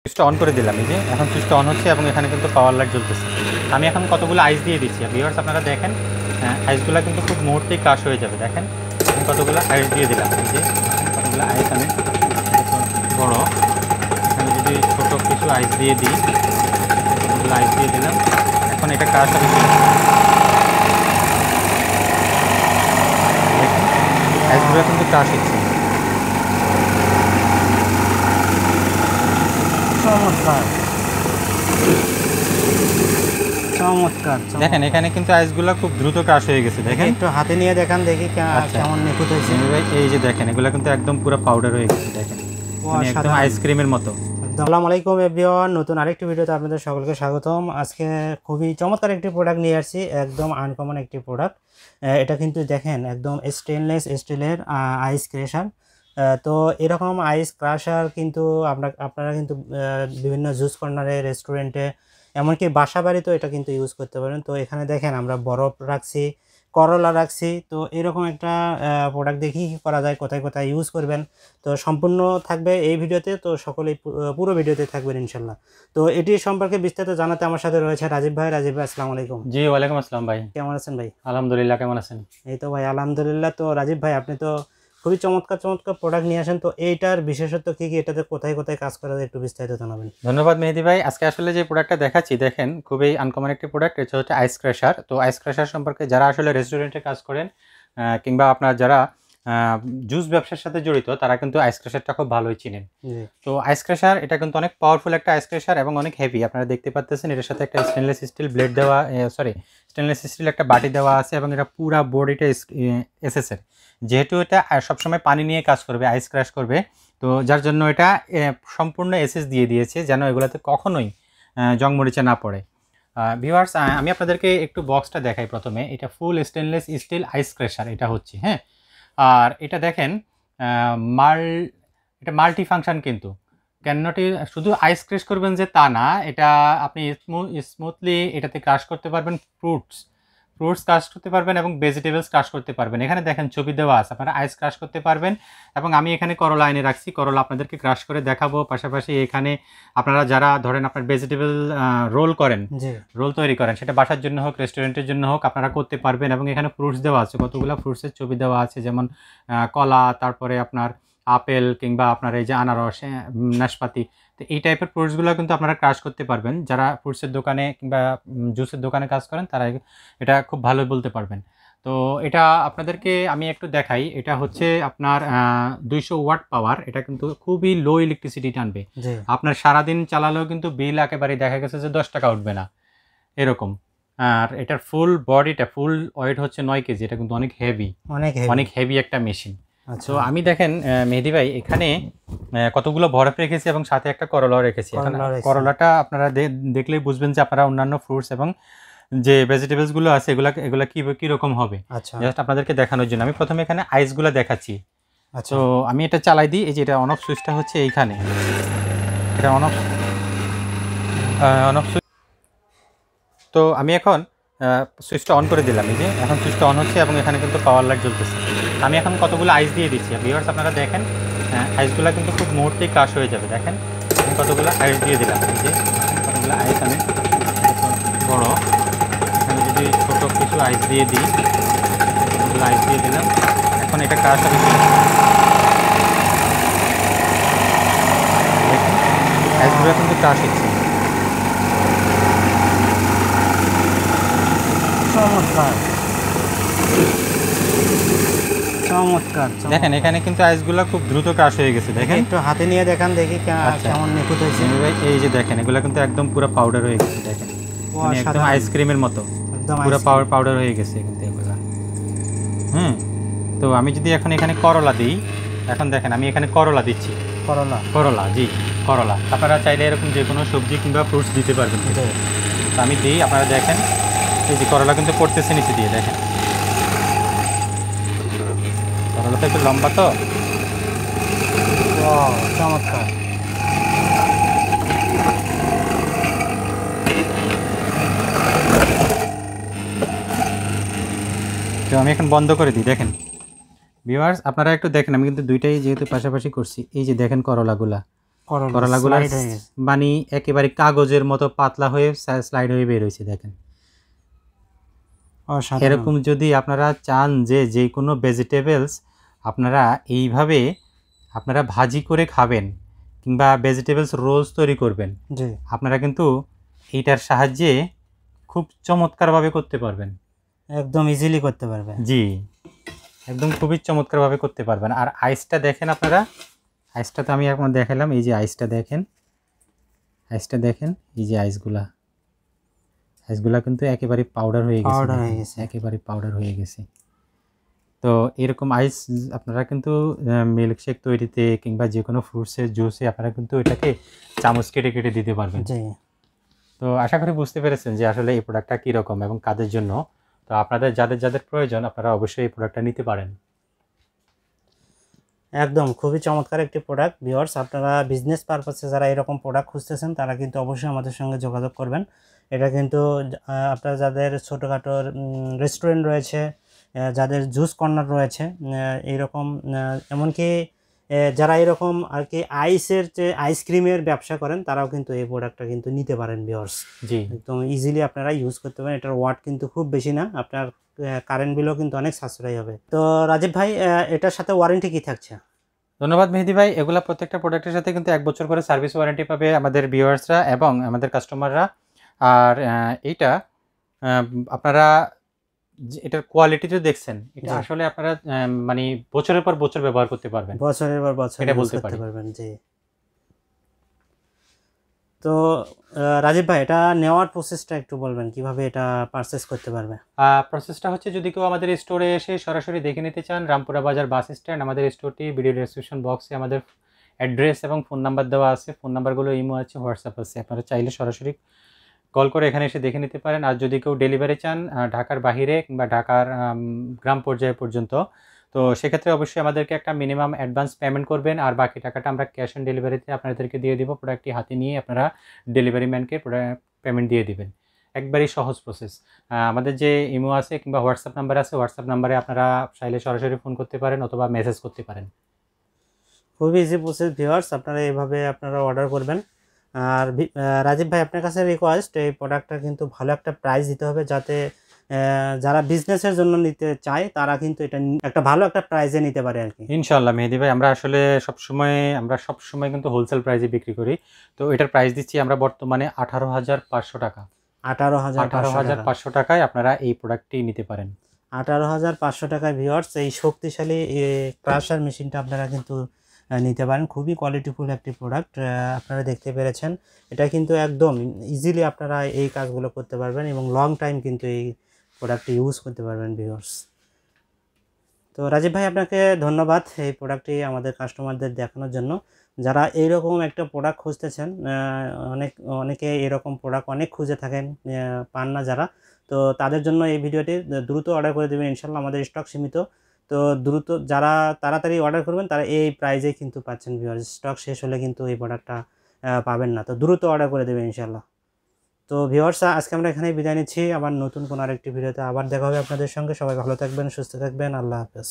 সুইচটা অন করে দিলাম। এই যে এখন সুইচটা অন হচ্ছে এবং এখানে কিন্তু পাওয়ার লাইট জ্বলতেছে। আমি এখন কতগুলো আইস দিয়ে দিচ্ছি। ভিউয়ার্স আপনারা দেখেন, আইসগুলো কিন্তু খুব মুহূর্তেই ক্রাশ হয়ে যাবে। দেখেন আমি কতগুলো আইস দিয়ে দিলাম। এই যে কতগুলো আইস আমি বড়, এখানে যদি ছোটো কিছু আইস দিয়ে দিই, কতগুলো আইস দিয়ে দিলাম। এখন এটা ক্রাশ হবে। দেখেন আইসগুলো কিন্তু ক্রাশ হচ্ছে। চমৎকার চমৎকার দেখেন এখানে কিন্তু আইসগুলো খুব দ্রুত ক্রাশ হয়ে গেছে। দেখেন একটু হাতে নিয়ে দেখান দেখি আচ্ছা। কেমন নিখুঁত হয়েছে। এই যে দেখেন এগুলো কিন্তু একদম পুরো পাউডার হয়ে গেছে। দেখেন মানে একদম আইসক্রিমের মতো। আসসালামু আলাইকুম এভরিওয়ান, নতুন আরেকটি ভিডিওতে আপনাদের সকলকে স্বাগতম। আজকে খুবই চমৎকার একটি প্রোডাক্ট নিয়ে আসছি, একদম আনকমন একটি প্রোডাক্ট। এটা কিন্তু দেখেন একদম স্টেনলেস স্টিলের আইস ক্রাশার। তো এরকম আইস ক্রাশার কিন্তু আপনারা কিন্তু বিভিন্ন জুস কর্নারে, রেস্টুরেন্টে, এমনকি বাসা বাড়িতেও এটা কিন্তু ইউজ করতে পারেন। তো এখানে দেখেন আমরা বরফ রাখছি, করলা রাখছি। তো এরকম একটা প্রোডাক্ট দেখি কী করা যায়, কোথায় কোথায় ইউজ করবেন। তো সম্পূর্ণ থাকবে এই ভিডিওতে, তো সকলেই পুরো ভিডিওতে থাকবেন ইনশাল্লাহ। তো এটি সম্পর্কে বিস্তারিত জানাতে আমার সাথে রয়েছে রাজীব ভাই। রাজীব ভাই আসসালামু আলাইকুম। জি ওয়ালাইকুম আসসালাম ভাই, কেমন আছেন ভাই? আলহামদুলিল্লাহ। কেমন আছেন? এই তো ভাই আলহামদুলিল্লাহ। তো রাজীব ভাই, আপনি তো খুবই চমৎকার চমৎকার প্রোডাক্ট নিয়ে আসেন। তো এইটার বিশেষত্ব কী কী, এটাতে কোথায় কোথায় কাজ করা যায়, একটু বিস্তারিত জানাবেন। ধন্যবাদ মেহেদি ভাই। আজকে আসলে যে প্রোডাক্টটা দেখাচ্ছি, দেখেন খুবই আনকমন একটি প্রোডাক্ট। এটা হচ্ছে আইস ক্রাশার। তো আইস ক্রাশার সম্পর্কে যারা আসলে রেস্টুরেন্টে কাজ করেন কিংবা আপনার যারা জুস ব্যবসার সাথে জড়িত, তারা কিন্তু আইস ক্রাশারটা খুব ভালোই চিনেন। তো আইস ক্রাশার এটা কিন্তু অনেক পাওয়ারফুল একটা আইস ক্রাশার এবং অনেক হেভি। আপনারা দেখতে পাচ্ছেন এটার সাথে একটা স্টেনলেস স্টিল ব্লেড দেওয়া, স্টেনলেস স্টিল একটা বাটি দেওয়া আছে এবং এটা পুরা বডিটা এসএসের। যেহেতু এটা সবসময় পানি নিয়ে কাজ করবে, আইস ক্রাশ করবে, তো যার জন্য এটা সম্পূর্ণ এসএস দিয়ে দিয়েছে যেন এগুলোতে কখনোই জং মরিচা না পড়ে। ভিউয়ার্স, আমি আপনাদেরকে একটু বক্সটা দেখাই প্রথমে। এটা ফুল স্টেনলেস স্টিল আইস ক্রাশার এটা হচ্ছে, হ্যাঁ। আর এটা দেখেন এটা মাল্টি ফাংশন কিন্তু। ক্যানটি শুধু আইস ক্রাশ করবেন যে তা না, এটা আপনি স্মুথলি এটাতে ক্রাশ করতে পারবেন। ফ্রুটস ক্রাশ করতে পারবেন এবং ভেজিটেবলস ক্রাশ করতে পারবেন। এখানে দেখেন ছবি দেওয়া আছে, আপনারা আইস ক্রাশ করতে পারবেন। এবং আমি এখানে করলা এনে রাখছি, করলা আপনাদেরকে ক্রাশ করে দেখাবো। পাশাপাশি এখানে আপনারা যারা ধরেন আপনার ভেজিটেবল রোল করেন, রোল তৈরি করেন, সেটা বাসার জন্য হোক, রেস্টুরেন্টের জন্য হোক, আপনারা করতে পারবেন। এবং এখানে ফ্রুটস দেওয়া আছে, কতগুলো ফ্রুটসের ছবি দেওয়া আছে, যেমন কলা, তারপরে আপনার আপেল, কিংবা আপনার এই যে আনারস, নাশপাতি। তো এই টাইপের ফ্রুটসগুলো কিন্তু আপনারা ক্রাশ করতে পারবেন। যারা ফ্রুটসের দোকানে কিংবা জুসের দোকানে কাজ করেন, তারা এটা খুব ভালো বলতে পারবেন। তো এটা আপনাদেরকে আমি একটু দেখাই। এটা হচ্ছে আপনার 200 ওয়াট পাওয়ার। এটা কিন্তু খুবই লো ইলেকট্রিসিটি টানবে। আপনার সারাদিন চালালেও কিন্তু বিল একেবারে দেখা গেছে যে 10 টাকা উঠবে না, এরকম। আর এটার ফুল বডিটা, ফুল ওয়েট হচ্ছে 9 কেজি। এটা কিন্তু অনেক হেভি, অনেক হেভি একটা মেশিন। তো আমি দেখেন মেহেদি ভাই এখানে কতগুলো বরফ রেখেছি এবং সাথে একটা করলাও রেখেছি। এখন করলাটা আপনারা দেখলেই বুঝবেন যে আপনারা অন্যান্য ফ্রুটস এবং যে ভেজিটেবলসগুলো আছে এগুলা কীরকম হবে। জাস্ট আপনাদেরকে দেখানোর জন্য আমি প্রথমে এখানে আইসগুলো দেখাচ্ছি। তো আমি এটা চালাই দিই। এই যে এটা অন অফ সুইচটা হচ্ছে এইখানে, এটা অন অফ সুইচ। তো আমি এখন সুইচটা অন করে দিলাম। এই যে এখন সুইচটা অন হচ্ছে এবং এখানে কিন্তু পাওয়ার লাইট জ্বলতেছে। আমি এখন কতগুলো আইস দিয়ে দিচ্ছি। ভিউয়ার্স আপনারা দেখেন, আইসগুলো কিন্তু খুব মুহূর্তেই ক্রাশ হয়ে যাবে। দেখেন আমি কতগুলো আইস দিয়ে দিলাম। এই যে কতগুলো আইস আমি বড়, এখানে যদি ছোটো কিছু আইস দিয়ে দিই, কতগুলো আইস দিয়ে দিলাম। এখন এটা ক্রাশ হবে। দেখেন আইসগুলো কিন্তু ক্রাশ হচ্ছে। চমৎকার চমৎকার। দেখেন এখানে কিন্তু আইসগুলো খুব দ্রুত ক্রাশ হয়ে গেছে। দেখেন একটু হাতে নিয়ে দেখান দেখি কেমন নিখুঁত হয়েছে। এই যে দেখেন এগুলো কিন্তু একদম পুরো পাউডার হয়ে গেছে। দেখেন মানে একদম আইসক্রিমের মতো পুরো পাউডার হয়ে গেছে কিন্তু এগুলো। তো আমি যদি এখন এখানে করলা দিই, এখন দেখেন আমি এখানে করলা দিচ্ছি। করলা, জি করলা। আপনারা চাইলে এরকম যে কোনো সবজি কিংবা ফ্রুটস দিতে পারবেন। তো আমি দিই, আপনারা দেখেন এই যে করলা কিন্তু পড়তেছে নিচে দিয়ে। দেখেন করলাটা একটু লম্বা, তো চমৎকার। তো আমি এখন বন্ধ করে দিই। দেখেন ভিউয়ার্স আপনারা একটু দেখেন, আমি কিন্তু দুইটাই যেহেতু পাশাপাশি করছি। এই যে দেখেন করলাগুলা করলাগুলো slide হয়ে গেছে। মানে একেবারে কাগজের মতো পাতলা হয়ে স্লাইড হয়ে বের হয়েছে দেখেন। অসাধারণ। এরকম যদি আপনারা চান যে কোনো ভেজিটেবলস আপনারা এইভাবে আপনারা ভাজি করে খাবেন কিংবা ভেজিটেবলস রোলস তৈরি করবেন, জি আপনারা কিন্তু এইটার সাহায্যে খুব চমৎকারভাবে করতে পারবেন। একদম ইজিলি করতে পারবে। জি, একদম খুবই চমৎকারভাবে করতে পারবেন। আর আইসটা দেখেন আপনারা, আইসটা তো আমি এখন দেখালাম, এই যে আইসটা দেখেন, আইসটা দেখেন, এই যে আইসগুলা কিন্তু একেবারে পাউডার হয়ে গেছে, পাউডার হয়ে গেছে। একেবারে পাউডার হয়ে গেছে। তো এরকম আইস আপনারা কিন্তু মিল্কশেক তৈরিতে কিংবা যে কোনো ফ্রুটসের জুসে আপনারা কিন্তু এটাকে চামচ কেটে কেটে দিতে পারবেন। জি তো আশা করি বুঝতে পেরেছেন যে আসলে এই প্রোডাক্টটা কীরকম এবং কাদের জন্য। তো আপনাদের যাদের প্রয়োজন আপনারা অবশ্যই এই প্রোডাক্টটা নিতে পারেন। একদম খুবই চমৎকার একটি প্রোডাক্ট ভিউয়ার্স। আপনারা বিজনেস পারপাসে যারা এরকম প্রোডাক্ট খুঁজতেছেন তারা কিন্তু অবশ্যই আমাদের সঙ্গে যোগাযোগ করবেন। এটা কিন্তু আপনারা যাদের ছোটোখাটো রেস্টুরেন্ট রয়েছে, যাদের জুস কর্নার রয়েছে, এইরকম এমনকি যারা এরকম আর কি আইসের যে আইসক্রিমের ব্যবসা করেন তারাও কিন্তু এই প্রোডাক্টটা কিন্তু নিতে পারেন ভিউয়ার্স। জি, একদম ইজিলি আপনারা ইউজ করতে পারেন। এটার ওয়াট কিন্তু খুব বেশি না, আপনার কারেন্ট বিলও কিন্তু অনেক সাশ্রয়ী হবে। তো রাজীব ভাই, এটার সাথে ওয়ারেন্টি কি থাকছে? ধন্যবাদ মেহেদি ভাই। এগুলা প্রত্যেকটা প্রোডাক্টের সাথে কিন্তু 1 বছর করে সার্ভিস ওয়ারেন্টি পাবে আমাদের ভিউয়ার্সরা এবং আমাদের কাস্টমাররা। আর এইটা আপনারা এটার কোয়ালিটি যে দেখছেন, এটা জি। আসলে আপনারা মানে বছরের পর বছর ব্যবহার করতে পারবেন, বছরের পর বছর এটা ইউজ বলতে করতে পারি। পারবেন। জি। তো রাজীব ভাই, এটা নেওয়ার প্রসেসটা একটু বলবেন, কিভাবে এটা পারচেস করতে পারবে? প্রসেসটা হচ্ছে, যদি কেউ আমাদের স্টোরে এসে সরাসরি দেখে নিতে চান, রামপুরা বাজার বাস স্ট্যান্ড, আমাদের স্টোরটি ভিডিও ডেসক্রিপশন বক্সে আমাদের অ্যাড্রেস এবং ফোন নাম্বার দেওয়া আছে। ফোন নাম্বারগুলো ইমো আছে, হোয়াটসঅ্যাপ আছে, আপনারা চাইলে সরাসরি কল করে এখানে এসে দেখে নিতে পারেন। আর যদি কেউ ডেলিভারি চান ঢাকার বাহিরে কিংবা ঢাকার গ্রাম পর্যায় পর্যন্ত, তো সেক্ষেত্রে অবশ্যই আমাদেরকে একটা মিনিমাম অ্যাডভান্স পেমেন্ট করবেন, আর বাকি টাকাটা আমরা ক্যাশ অন ডেলিভারিতে আপনাদেরকে দিয়ে দিব। প্রোডাক্টটি হাতে নিয়ে আপনারা ডেলিভারি ম্যানকে পেমেন্ট দিয়ে দিবেন। একবারই সহজ প্রসেস। আমাদের যে ইমো আছে কিংবা হোয়াটসঅ্যাপ নাম্বার আছে, হোয়াটসঅ্যাপ নাম্বারে আপনারা চাইলে সরাসরি ফোন করতে পারেন অথবা মেসেজ করতে পারেন। খুবই ইজি প্রসেস ভিউয়ার্স, আপনারা এইভাবে আপনারা অর্ডার করবেন। আর রাজীব ভাই, আপনার কাছে রিকোয়েস্ট, এই প্রোডাক্টটা কিন্তু ভালো একটা প্রাইস দিতে হবে, যাতে যারা বিজনেসের জন্য নিতে চায় তারা কিন্তু এটা একটা ভালো একটা প্রাইসে নিতে পারে আর কি। ইনশাআল্লাহ মেহেদি ভাই, আমরা সবসময় কিন্তু হোলসেল প্রাইসে বিক্রি করি। তো এটার প্রাইস দিচ্ছি আমরা বর্তমানে 18,500 টাকা। 18,500 টাকায় আপনারা এই প্রোডাক্টটি নিতে পারেন। 18,500 টাকায় ভিউয়ার্স এই শক্তিশালী ক্রাশার মেশিনটা আপনারা কিন্তু নিতে পারেন। খুবই কোয়ালিটিফুল একটি প্রোডাক্ট, আপনারা দেখতে পেরেছেন। এটা কিন্তু একদম ইজিলি আপনারা এই কাজগুলো করতে পারবেন এবং লং টাইম কিন্তু এই প্রোডাক্টটি ইউজ করতে পারবেন ভিউয়ার্স। তো রাজীব ভাই, আপনাকে ধন্যবাদ এই প্রোডাক্টটি আমাদের কাস্টমারদের দেখানোর জন্য। যারা এইরকম একটা প্রোডাক্ট খুঁজতেছেন, অনেকে এরকম প্রোডাক্ট অনেক খুঁজে থাকেন, পান না যারা, তো তাদের জন্য এই ভিডিওটি দ্রুত অর্ডার করে দেবেন ইনশাল্লাহ। আমাদের স্টক সীমিত, তো দ্রুত যারা তাড়াতাড়ি অর্ডার করবেন তারা এই প্রাইজেই কিন্তু পাচ্ছেন ভিউয়ার্স। স্টক শেষ হলে কিন্তু এই প্রোডাক্টটা পাবেন না, তো দ্রুত অর্ডার করে দেবেন ইনশাল্লাহ। তো ভিউয়ার্স, আজকে আমরা এখানেই বিদায় নিচ্ছি। আবার নতুন কোনো আরেকটি ভিডিওতে আবার দেখা হবে আপনাদের সঙ্গে। সবাই ভালো থাকবেন, সুস্থ থাকবেন। আল্লাহ হাফেজ।